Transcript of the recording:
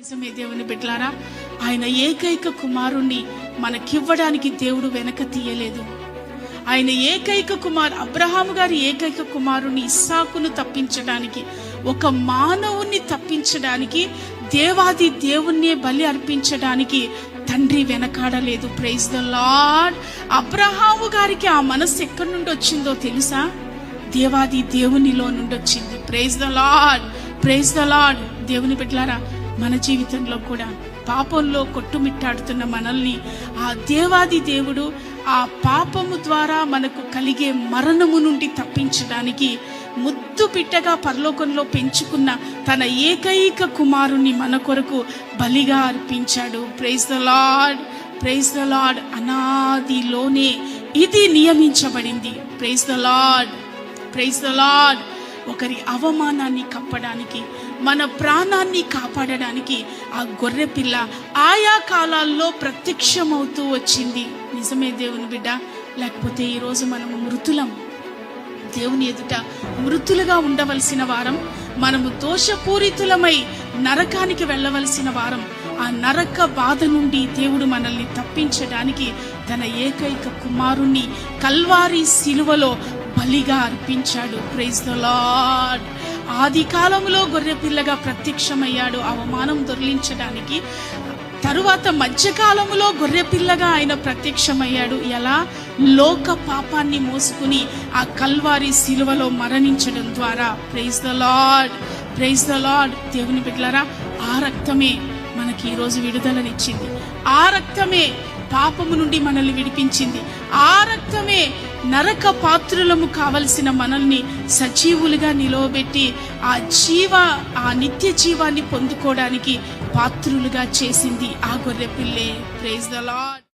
నిజమే దేవుని బిడ్డలారా, ఆయన ఏకైక కుమారుణ్ణి మనకివ్వడానికి దేవుడు వెనక తీయలేదు. ఆయన ఏకైక అబ్రహాము గారి ఏకైక కుమారుణ్ణి ఇస్సాకును తప్పించడానికి, ఒక మానవుణ్ణి తప్పించడానికి, దేవాది దేవుణ్ణే బలి అర్పించడానికి తండ్రి వెనకాడలేదు. Praise the Lord. అబ్రహాము గారికి ఆ మనస్సు ఎక్కడి నుండి వచ్చిందో తెలుసా? దేవాది దేవునిలో నుండి వచ్చింది. Praise the lord, praise the lord. దేవుని బిడ్డలారా, మన జీవితంలో కూడా పాపంలో కొట్టుమిట్టాడుతున్న మనల్ని ఆ దేవాది దేవుడు ఆ పాపము ద్వారా మనకు కలిగే మరణము నుండి తప్పించడానికి ముద్దు బిడ్డగా పరలోకంలో పెంచుకున్న తన ఏకైక కుమారుణ్ణి మన కొరకు బలిగా అర్పించాడు. Praise the lord, praise the Lord. అనాదిలోనే ఇది నియమించబడింది. Praise the lord, praise the Lord. ఒకరి అవమానాన్ని కప్పడానికి, మన ప్రాణాన్ని కాపాడడానికి ఆ గొర్రె పిల్ల ఆయా కాలాల్లో ప్రత్యక్షమవుతూ వచ్చింది. నిజమే దేవుని బిడ్డ. లేకపోతే ఈరోజు మనము మృతులం. దేవుని ఎదుట మృతులుగా ఉండవలసిన వారం, మనము దోషపూరితులమై నరకానికి వెళ్ళవలసిన వారం. ఆ నరక బాధ నుండి దేవుడు మనల్ని తప్పించడానికి తన ఏకైక కుమారుణ్ణి కల్వారి శిలువలో బలిగా అర్పించాడు. Praise the lord. ఆది కాలంలో గొర్రె పిల్లగా ప్రత్యక్షమయ్యాడు అవమానం దొర్లించడానికి. తరువాత మధ్యకాలంలో గొర్రె పిల్లగా ఆయన ప్రత్యక్షమయ్యాడు. ఎలా? లోక పాపాన్ని మోసుకుని ఆ కల్వారి శిలువలో మరణించడం ద్వారా. Praise the lord, praise the lord. దేవుని బిడ్డలారా, ఆ రక్తమే మనకి ఈరోజు విడుదలనిచ్చింది. ఆ రక్తమే పాపము నుండి మనల్ని విడిపించింది. ఆ రక్తమే నరక పాత్రులము కావలసిన మనల్ని సజీవులుగా నిలవబెట్టి ఆ నిత్య జీవాన్ని పొందుకోవడానికి పాత్రులుగా చేసింది ఆ గొర్రె పిల్లే. Praise the lord.